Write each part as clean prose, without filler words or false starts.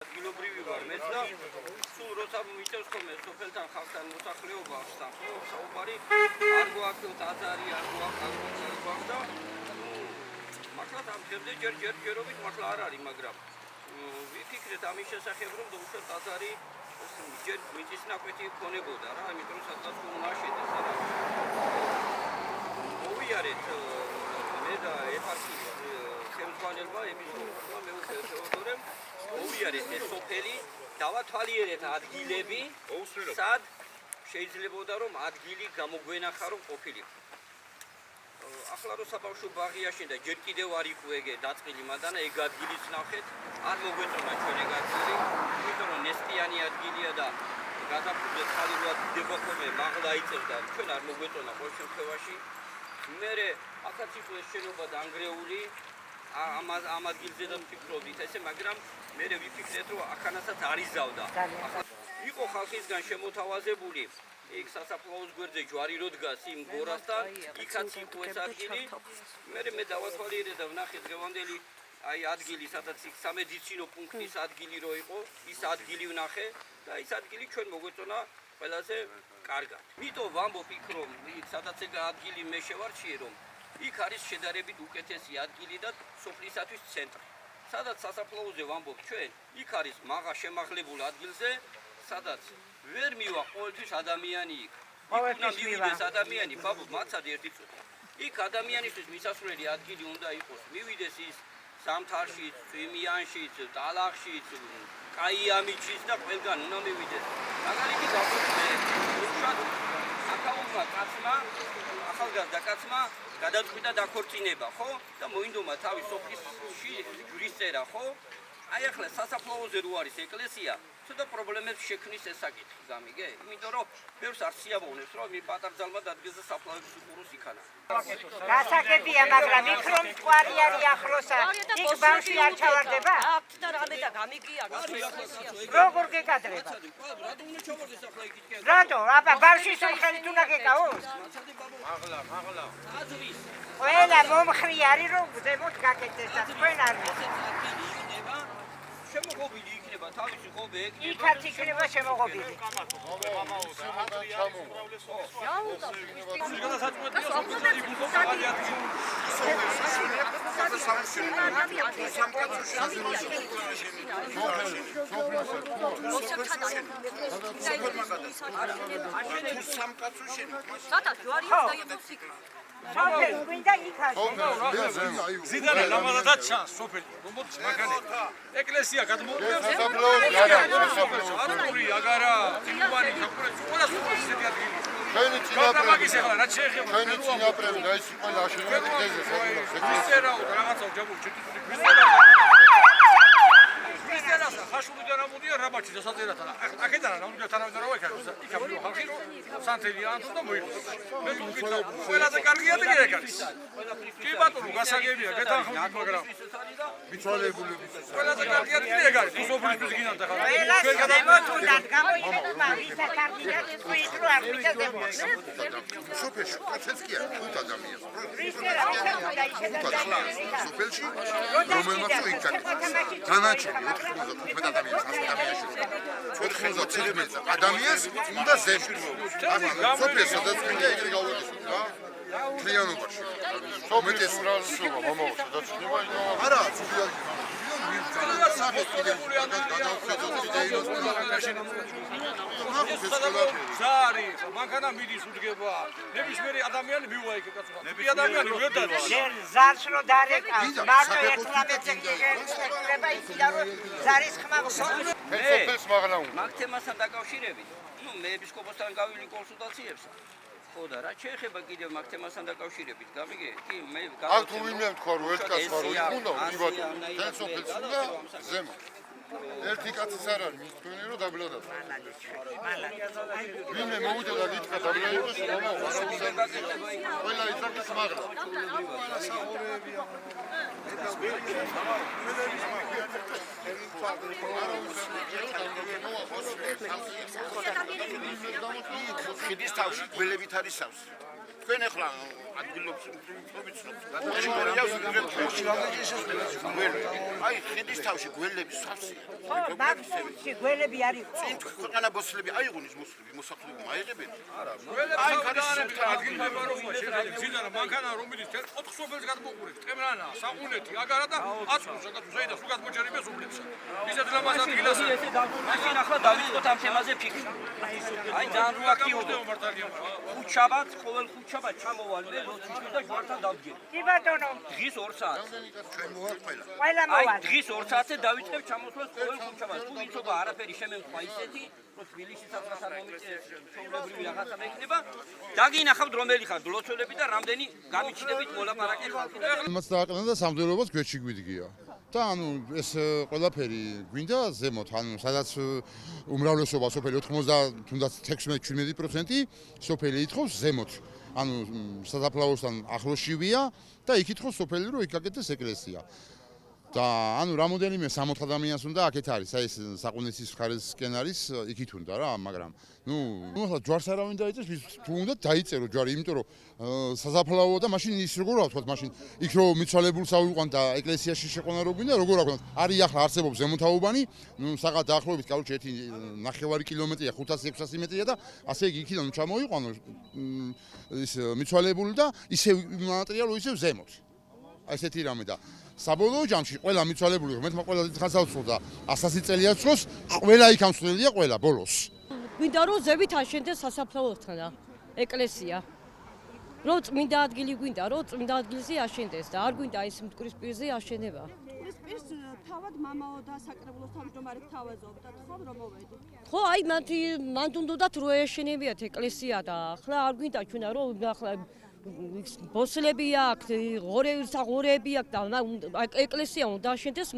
ადგილობრივი ვარ მეც და სულ როცა მიწევს ხოლმე სოფელთან ხალხთან მოსახლეობას და საუბარი არ გვაქვს ტაძარი არ გვაქვს და მართლა ამ დღემდე ჯერჯერობით მართლა არ არის მაგრამ ვიფიქრეთ ამის შესახებ რომ უშუალოდ ტაძარი ჯერ მიწის ნაკვეთი ქონებოდა რა იმიტომ სადღაც უნაშედეს რა მოვიარეთ მე და ეპარქიის ხელმძღვანელმა ეპისკოპოსმა მეუღლე თეოდორემ მოვიარეთ ეს სოფელი დავათვალიერეთ ადგილები სად შეიძლებოდა რომ ადგილი გამოგვენახა რომ ყოფილიყო ახლა რო საბავშვო ბაღი აშენდა ჯერ კიდევ არ იყო ეგ დაწყილი მაგრამ ეგ ადგილიც ნახეთ არ მოგვეწონა ჩვენ ეგ ადგილი იმიტომ რომ ნესტიანი ადგილია და გადაფრთხილდა ხალხურად დება ხოლმე მაღლა იწევს და ჩვენ არ მოგვეწონა ყოველ შემთხვევაში მე აქაც იყო ეს შენობა დაანგრეული ამ ადგილზედაც ვფიქრობდით ესე მაგრამ მე ვიფიქრეთ რომ ახანასაც არის ზავდა იყო ხალხისგან შემოთავაზებული იქ სასაფლაოს გვერდზე ჯვარი რო დგას იმ გორასთან იქაც იყო ეს ადგილი მე დავათვალიერე და ვნახე დღევანდელი აი ადგილი სადაც იქ სამედიცინო პუნქტის ადგილი რო იყო ის ადგილი ვნახე და ის ადგილი ჩვენ მოგვეწონა ყველაზე კარგად მიტომ ვამბობ იქ რომ იქ სადაც ეგ ადგილი მე შევარჩიე რომ იქ არის შედარებით უკეთესი ადგილი და სოფლისათვის ცენტრი სადაც სასაფლაოზე ვამბობ ჩვენ იქ არის მაღა შემაღლებულ ადგილზე სადაც ვერ მივა ყოველთვის ადამიანი იქ უნდა მივიდეს ადამიანი ბაბუ მაცად ერთი წუთი იქ ადამიანისთვის მისასვლელი ადგილი უნდა იყოს მივიდეს ის სამთარშიც წვიმიანშიც ტალახშიც კაიამიჩიც და ყველგან უნდა მივიდეს მაგალითი გავხსნე აკაუნტმა კაცმა ახალგაზრდა კაცმა გადაწყვიტა დაქორწინება ხო და მოინდომა თავის სოფლისში ჯვრისწერა ხო აი ახლა სასაფლაოზე რო არის ეკლესია ცოტა პრობლემებს შექმნის ეს საკითხი გამიგე იმიტომ რომ ბევრს არ სიამოვნებს რომ მე პატარძალმა დადგეს და საფლავების უყუროს იქანა გასაგებია მაგრამ იქ რომ მწვარი არის ახლოსა იქ ბავშვი არ ჩავარდება აქ და რამე და გამიგია როგორ გეკადრება რატო აბა ბავშვის ხელით უნდა გეკავოს მაღლა აზრის ყველა მომხრი არის რომ ზემოთ გაკეთდეს და თქვენ არ შემოღობილი იქნება თავისი ხობე ეკნება იქაც იქნება შემოღობილი სოფელი გვინდა იქაც ზიდანე ლამაზად ჩანს სოფელი რომბოთს მაგალითად ეკლესია გადმოუდგებს არული აგარა წიგვარი საკურეც ყველა სოფლის ისეთი ადგილი ჩვენი წინაპრები ახლა რაც შეეხება ჩვენი წინაპრები და ის ყველა აშენებდა დღეზე ქრისტიანაო რაღაცა ჯაბუ ჩიტიტული ქრისტიანას ხაშურიდან ამოდია რაბაჩი დასაწერათან აქედან ამოდია თანავიდან რა ვიქნა იქ ამბობ ხალხი რომ სანთელი ანთო და მოიხოს მე ვიქნა ყველაზე კარგი ადგილი ეგ არის კი ბატონო გასაგებია გეთანხმებით მაგრამ მიცვალებულების ყველაზე კარგი ადგილი ეგ არის სოფლის გინანდა ხალხი ყველა ზემოთუნდან გამოიხედა ვისა კარგია თქვით რომ არ მიწევდება სოფელში კაციც კი არა ხუთ ადამიანს სოფელში რომელმაც იქ განაჩენი 95 ადამიანს უნდა ზემოთ სოფელს სადაც მინდა ეგრე გავაკეთოთ რა თლიანობაში სოფლის რასობა მომავალ სადაც ხდება არა ზარი მანქანა მიდის უდგება ნებისმიერი ადამიანი მივა იქ კაცო ნებისმიერი ადამიანი ვიოდარ ზარს რო დარეკავს მარტო 11-ზე გიგება იცი და რომ ზარის ხმა სოფელს მაღლა უნდა მაგ თემასთან დაკავშირებით ნუ მე ეპისკოპოსთან გავილი კონსულტაციებს ხო და რა შეეხება კიდევ მაგ თემასთან დაკავშირებით გამიგე კი მე აქ თუ ვინმე თქვა რომ ერთ კაცს ვარ იქ უნდა იბატო თელ სოფელს უნდა ზემოთ ერთი კაცის არ არის მის თქვენი რომ დაბლადად ვინმე მოვიდა და გითხრა დაბლადებას ყველა იცაკის მაღლა ხიდის თავში გველებით არის სავს თქვენ ახლა ადგილობს ვიცნობთ. აი ხედის თავში გველები სავსეა. ბაქოში გველები არის. წინ ქვეყანა ბოსლები აიღუნის მოსლები მოსახლეობა აიღებენ. არა, აი გადაარებთ ადგილმდებარეობა შეიძლება ძინარა მანქანა რომელიც 4 სოფელს გადმოყურებს. ტემრანა, საყუნეთი, აგარა და აწმოს საკაცო საიდა სულ მოჭერებია სოფლებში. ისეთ ლამაზ ადგილას ესე დავკურნეს ახლა დავიწყოთ ამ თემაზე ფიქრი. აი ძალიან როაქტიურია. ხუთშაბათ, ყოველ ხუთშაბათ ჩამოვალე ლოცვისში და ჯვართან დავდგენ. კი ბატონო. დღის 2 საათს. ჩვენ მოვალ ყველა. ყველა აი მოვალ. დღის 2 საათზე დავიწყებ ჩამოსვლას ყოველ ხუთშაბათს. თუ იცოდა არაფერი შემემხვა ისეთი, რომ თბილისში სადღაც არ მომიწეს ჩვეულებრივი რაღაცა მექნება. დაგინახავთ რომელი ხარ ლოცველები და რამდენი გამიჩნდებით მოლაპარაკე ხალხი. იმას დააყენა და სამძლეობას გვერდში გვიდგია. და ანუ ეს ყველაფერი გვინდა ზემოთ, ანუ სადაც უმრავლესობა სოფელი 90 თუნდაც 16-17% სოფელი ითხოვს ზემოთ. ანუ საზაფლაოსთან ახლოშივია და იქ ითხოვს სოფელი რომ იქ გაკეთდეს ეკლესია. და ანუ რამოდენიმე 60 ადამიანს უნდა აქეთ არის, აი ეს საყუნეთის ხარისკენ არის, იქით უნდა რა, მაგრამ ნუ ახლა ჯვარს არავინ დაიწერს, თუ უნდა დაიწერო ჯვარი, იმიტომ რომ საზაფლაოა და მაშინ ის როგორ ვთქვათ, მაშინ იქ რომ მიცვალებულს ავიყვან და ეკლესიაში შეყვანა რო გვინდა, როგორ აქვთ? არის ახლა არსებობს ზემოთაუბანი, ნუ საღა დაახლოებით კაუჩი 1.5 კილომეტრია, 500-600 მეტრია და ასე იგი იქიდან ჩამოიყვანო ის მიცვალებული და ისე მატერიალო ისევ ზემოთ. აი ესეთი რამე და საბოლოო ჯამში ყველა მიცვალებული რომ მე ყველა დიდხანს ავწრო და 100 წელია წროს ყველა იქ ამსვლელია ყველა ბოლოს. გვინდა რომ ზევით აშენდეს სასაფლაოსთან ეკლესია. რომ წმინდა ადგილი გვინდა რომ წმინდა ადგილზე აშენდეს და არ გვინდა ის მტკვრის პირზე აშენება. მტკვრის პირს თავად მამაო და საკრებულოს თავმჯდომარე თავაზობდა ხო რომ მოვედი. ხო აი მან უნდათ რო ეშენებიათ ეკლესია და ახლა არ გვინდა ჩვენა რომ ახლა ბოსლები აქვს, ღორეები აქვს და ეკლესია უნდა აშენდეს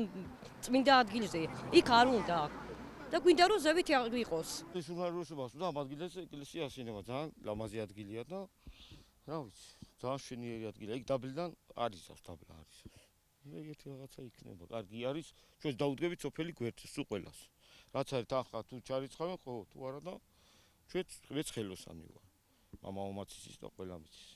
წმინდა ადგილზე. იქ არ უნდა. და გვინდა რომ ზევით იყოს. ეს უმრავლესობას უნდა ამ ადგილზე ეკლესია აშენება, ძალიან ლამაზი ადგილია და რა ვიცი, ძალიან შენიერი ადგილია. იქ დაბლიდან არის დაბლა არის. ეგეთი რაღაცა იქნება. კარგი არის, ჩვენ დაუდგებით სოფელი გვერდზე, სულ ყველას. რაც არის ახლა თუ ჩარიცხავენ, ხო, თუ არა და ჩვენც ხელოსანი ვარ. მამა მომაცის და ყველა მიცის.